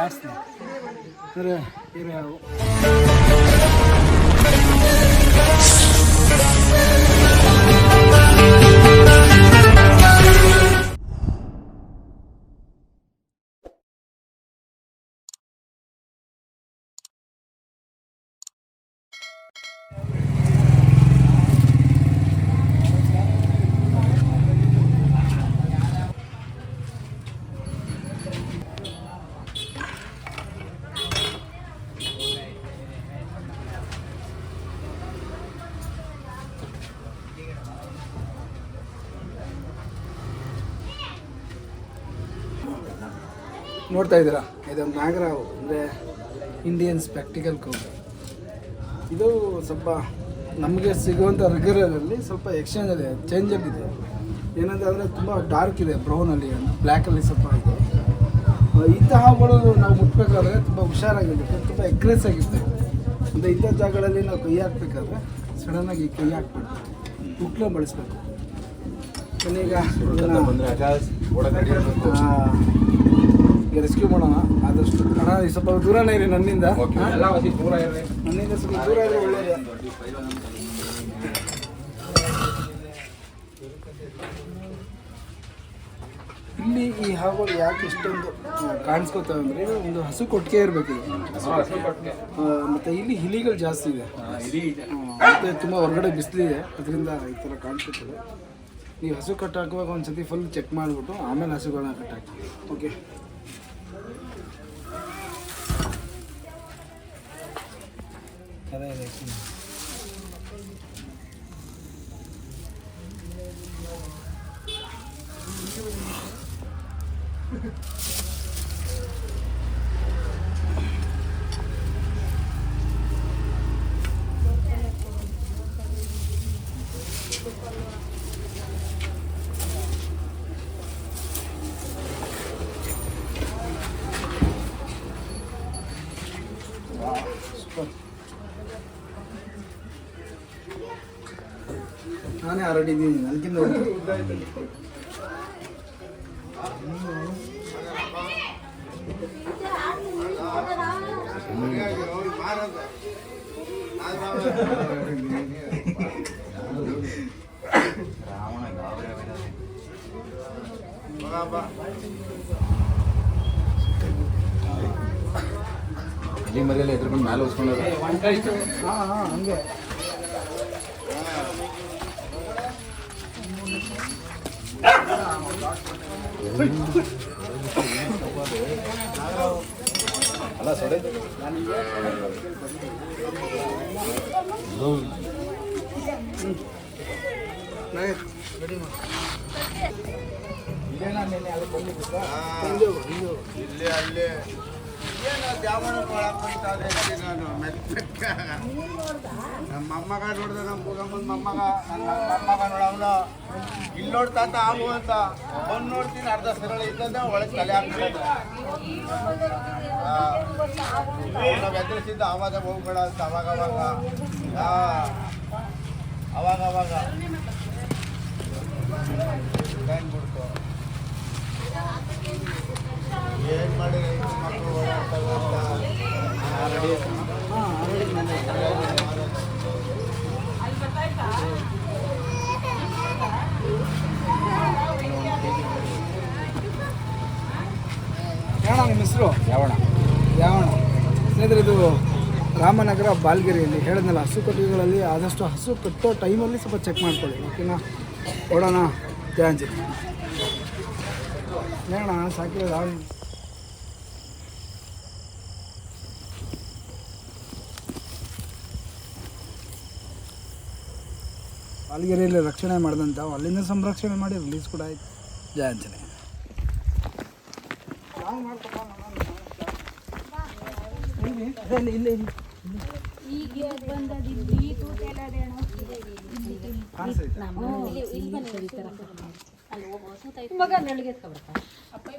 ಜಾಸ್ತಿ ಅಂದರೆ ಇರೋ ಯಾವ ನೋಡ್ತಾ ಇದ್ದೀರಾ, ಇದು ನಾಗರಾವು ಅಂದರೆ ಇಂಡಿಯನ್ ಸ್ಪೆಕ್ಟಿಕಲ್ ಕೌ. ಇದು ಸ್ವಲ್ಪ ನಮಗೆ ಸಿಗುವಂಥ ರೆಗ್ಯುಲರಲ್ಲಿ ಸ್ವಲ್ಪ ಎಕ್ಸ್ಚೇಂಜ್ ಇದೆ, ಚೇಂಜ್ ಇದೆ. ಏನಂತಂದರೆ ತುಂಬ ಡಾರ್ಕ್ ಇದೆ, ಬ್ರೌನಲ್ಲಿ, ಬ್ಲ್ಯಾಕಲ್ಲಿ ಸ್ವಲ್ಪ ಇದೆ. ಇಂಥ ಹಾವುಗಳು ನಾವು ಮುಟ್ಬೇಕಾದ್ರೆ ತುಂಬ ಹುಷಾರಾಗಿರುತ್ತೆ, ತುಂಬ ಎಗ್ರೆಸ್ ಆಗಿರುತ್ತೆ. ಅಂದರೆ ಇಂಥ ಜಾಗಗಳಲ್ಲಿ ನಾವು ಕೈ ಹಾಕ್ಬೇಕಾದ್ರೆ ಸಡನ್ನಾಗಿ ಕೈ ಹಾಕ್ಬಿಟ್ಟು ಉಕ್ಲ ಬಳಸಬೇಕು. ಈಗ ರೆಸ್ಕ್ಯೂ ಮಾಡೋಣ ಆದಷ್ಟು. ಅಣ್ಣ ಸ್ವಲ್ಪ ದೂರನೇ ಇರಿ ನನ್ನಿಂದ, ನನ್ನಿಂದ ಸ್ವಲ್ಪ ದೂರ ಇದ್ರೆ ಒಳ್ಳೆಯದು. ಇಲ್ಲಿ ಈ ಹಾವುಗಳು ಯಾಕೆ ಇಷ್ಟೊಂದು ಕಾಣಿಸ್ಕೊತಾವೆ ಅಂದರೆ ಒಂದು ಹಸು ಕೊಟ್ಟಿಗೆ ಇರಬೇಕಿದೆ, ಮತ್ತು ಇಲ್ಲಿ ಇಲಿಗಳು ಜಾಸ್ತಿ ಇದೆ, ಮತ್ತು ತುಂಬ ಹೊರಗಡೆ ಬಿಸಿಲಿದೆ, ಅದರಿಂದ ಈ ಥರ ಕಾಣಿಸ್ಕೊತದೆ. ನೀವು ಹಸು ಕಟ್ಟಾಕುವಾಗ ಒಂದು ಸತಿ ಫುಲ್ ಚೆಕ್ ಮಾಡಿಬಿಟ್ಟು ಆಮೇಲೆ ಹಸುಗಳನ್ನ ಕಟ್ಟಾಕಿ. ಓಕೆ, ಅದೇ ಇದೆ. ನಾನೇ ಆಲ್ರೆಡಿ ಇದ್ದೀನಿ, ನನಗಿಂತ ಇಲ್ಲಿ ಮರೆಯಲ್ಲ ಎದ್ರಕೊಂಡು ಮೇಲೆ ಉಸ್ಕೊಂಡು ಹಂಗೆ ಅಲ್ಲ ಸರಿ. ಇಲ್ಲಿ ಅಲ್ಲಿ ನಮ್ಮ ಮೊಮ್ಮಗ ನೋಡಿದೆ, ನಮ್ಮ ಪೂಗಮ್ಮನ ಮೊಮ್ಮಗ ನೋಡವನ ಇಲ್ಲಿ ನೋಡ್ತಾ ಆಗು ಅಂತ ಬಂದು ನೋಡ್ತೀನಿ, ಅರ್ಧ ಸರಳ ಇದ್ದದ ಒಳಗೆ ತಲೆ ಹಾಕ್ಬಿಡೋದು. ನಾವು ಎದುರಿಸಿದ್ದ ಆವಾಜ ಹೋಗ್ಬೇಡ ಅಂತ ಅವಾಗ ಬಿಡ್ತು. ಏನು ಮಾಡಿ ಮಕ್ಕಳು ಓಡಾಡ್ತಾವೆ ಯಾವಣ ನಿಮ್ಮ ಹೆಸರು? ಯಾವಣ. ಸ್ನೇಹಿತರೆ, ಇದು ರಾಮನಗರ ಬಾಲ್ಗೆರೆಯಲ್ಲಿ ಹೇಳಿದ್ನಲ್ಲ, ಹಸು ಕಟ್ಟಿಗೆಗಳಲ್ಲಿ ಆದಷ್ಟು ಹಸು ಕಟ್ಟೋ ಟೈಮಲ್ಲಿ ಸ್ವಲ್ಪ ಚೆಕ್ ಮಾಡ್ಕೊಳ್ಳಿ. ಓಕೆನಾ? ಕೊಡೋಣ. ಜಾಂಜಿ ನೇಣ ಸಾಕಿರೋದು ಬಾಲ್ಗೆರೆಯಲ್ಲಿ ರಕ್ಷಣೆ ಮಾಡಿದಂಥ ಅಲ್ಲಿಂದ ಸಂರಕ್ಷಣೆ ಮಾಡಿ ರಿಲೀಸ್ ಕೂಡ ಆಯ್ತು. ಜಾಂಜನೆ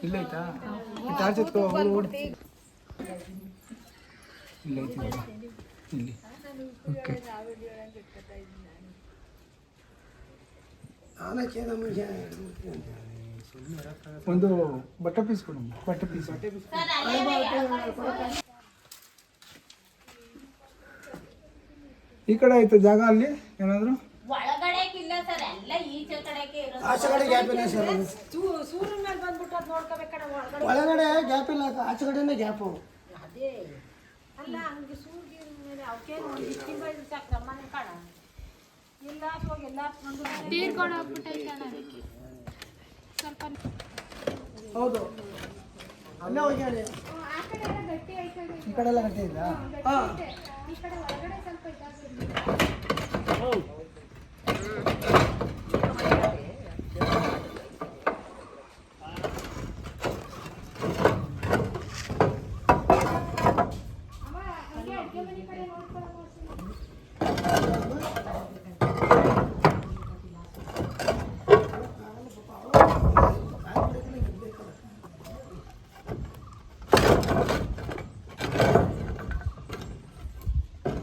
ಇಲ್ಲೈತಾ ಟಾರ್ಚೆತ್ಕೋ ಓಡಿ ಇಲ್ಲೈತಿ ಇಲ್ಲಿ. ಓಕೆ, ಒಂದು ಬಟ್ಟೆ ಪೀಸ್ ಕೊಡು, ಬಟ್ಟೆ ಪೀಸ್. ಈ ಕಡೆ ಐತೆ ಜಾಗ ಅಲ್ಲಿ ಏನಾದ್ರು ಒಳಗಡೆ ಇಲ್ಲ ಸರ್, ಎಲ್ಲ ಈಚೆ ಕಡೆಗೆ ಇರೋದು. ಆಚೆ ಕಡೆ ಗ್ಯಾಪ್ ಇಲ್ಲ ಸರ್. ಸೂರ್ಯನ ಮೇಲೆ ಬಂದ್ಬಿಟ್ಟು ಅದು ನೋಡ್ಕೋಬೇಕಣ್ಣ. ಒಳಗಡೆ ಗ್ಯಾಪ್ ಇಲ್ಲ, ಆಚೆ ಕಡೆನೇ ಗ್ಯಾಪು. ಅದೇ ಅಲ್ಲ, ಹಂಗೆ ಸೂರ್ಯ ಮೇಲೆ ಅವಕ್ಕೆ ಒಂದು ಇಷ್ಟಿಂದ ಇದು ಸಕ್ರಮ್ಮನೆ ಕಾಣ ಇಲ್ಲ ಅಥವಾ ಎಲ್ಲ ತೀರ್ಕೊಂಡು ಹೋಗ್ಬಿಟ್ಟೈತೆ ಅಣ್ಣ. ಅದಕ್ಕೆ ಸ್ವಲ್ಪ ಹೌದು, ಅಲ್ಲೇ ಹೋಗಿ ಹೇಳಿ. ಈ ಕಡೆ ಎಲ್ಲ ಗಟ್ಟಿ ಇಲ್ಲ. ಹಾಂ, ಈ ಕಡೆ ಒಳಗಡೆ ಸ್ವಲ್ಪ ಇದಾಗುತ್ತೆ.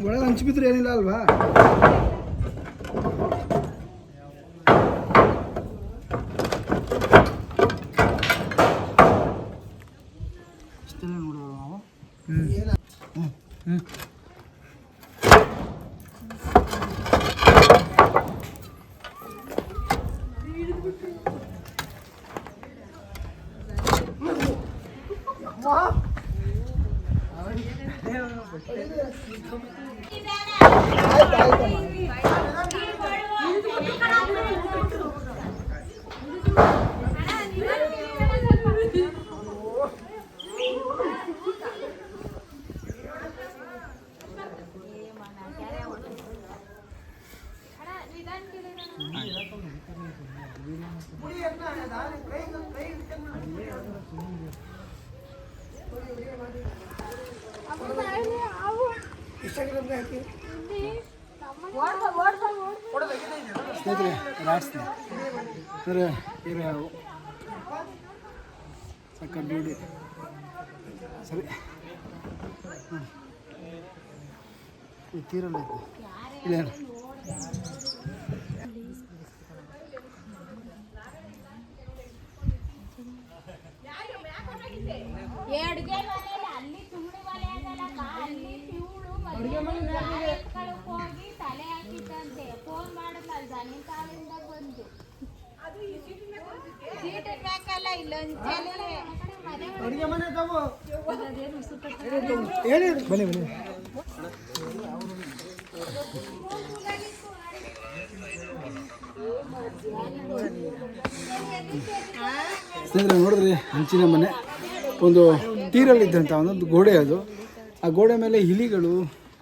ಒಳಗೆ ಹಂಚಿ ಬಿದ್ರೆ ಏನಿಲ್ಲ ಅಲ್ವಾ? ಇಷ್ಟೆಲ್ಲ ನೋಡೋದು ನಾವು. ಸ್ನೇಹಿತರೆ, ರಾಡ್ಸ್ತೀನಿ ಸರ್, ಇರೋ ಯಾವ ಸಕ್ಕ ಬ್ಯೂಟಿ ಸರಿ. ಈ ತೀರಲ್ಲ ಇಲ್ಲ ಅಡುಗೆ ಮನೆಯಲ್ಲಿ ಅಲ್ಲಿ ಸುಮ್ಮನೆ ಮನೆ ಆಗಲ್ಲ, ಅಲ್ಲಿ ಇವಳು ಹೋಗಿ ತಲೆ ಹಾಕಿದ್ದಂತೆ. ಫೋನ್ ಮಾಡಿದ್ಲ ಜನಿ ಕಾಲಿಂದ ಬಂದು ಸೀಟ್ ಬೇಕಲ್ಲ ಇಲ್ಲೊಂದು ಅಡುಗೆ ಮನೆ ತಗೋ ಹೇಳಿ. ಬನ್ನಿ ಬನ್ನಿ. ಸ್ನೇಹಿತರೆ ನೋಡಿದ್ರಿ, ಹಂಚಿನ ಮನೆ ಒಂದು ತೀರಲ್ಲಿದ್ದಂಥ ಒಂದೊಂದು ಗೋಡೆ ಅದು. ಆ ಗೋಡೆ ಮೇಲೆ ಇಲಿಗಳು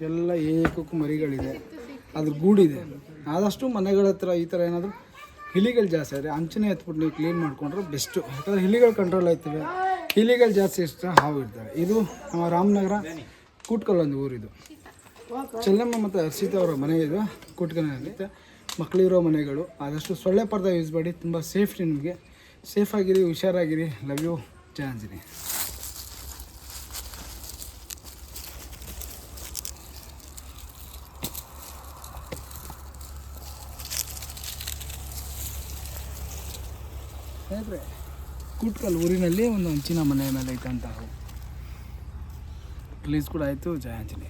ಎಲ್ಲ ಏಕಕ್ಕೂ ಮರಿಗಳಿದೆ, ಅದ್ರ ಗೂಡಿದೆ. ಆದಷ್ಟು ಮನೆಗಳ ಹತ್ರ ಈ ಥರ ಏನಾದರೂ ಇಲಿಗಳು ಜಾಸ್ತಿ ಆದರೆ ಹಂಚನೇ ಎತ್ಬಿಟ್ಟು ನೀವು ಕ್ಲೀನ್ ಮಾಡಿಕೊಂಡ್ರೆ ಬೆಸ್ಟು. ಯಾಕಂದರೆ ಇಲಿಗಳು ಕಂಟ್ರೋಲ್ ಆಯ್ತವೆ, ಇಲಿಗಳು ಜಾಸ್ತಿ ಇಷ್ಟ ಹಾವು ಇರ್ತವೆ. ಇದು ನಮ್ಮ ರಾಮನಗರ ಕೂಟ್ಕಲ್ ಒಂದು ಊರಿದು. ಚೆನ್ನಮ್ಮ ಮತ್ತು ಹರ್ಷಿತ ಅವರ ಮನೆ ಇದು ಕೂಟ್ಕಲ್ನಲ್ಲಿ. ಮಕ್ಕಳಿರೋ ಮನೆಗಳು ಆದಷ್ಟು ಸೊಳ್ಳೆ ಪರ್ದ ಯೂಸ್ ಮಾಡಿ, ತುಂಬ ಸೇಫ್ಟಿ ನಿಮಗೆ. ಸೇಫಾಗಿರಿ, ಹುಷಾರಾಗಿರಿ. ಲವ್ ಯು, ಜಯ ಆಂಜನೇಯ. ಸ್ನೇಹಿತರೆ, ಕೂಟ್ಕಲ್ ಊರಿನಲ್ಲಿ ಒಂದು ಹಂಚಿನ ಮನೆ ಮೇಲೆ ಇದ್ದಂತಹ ರಿಲೀಸ್ ಕೂಡ ಆಯಿತು. ಜಯ ಆಂಜನೇಯ.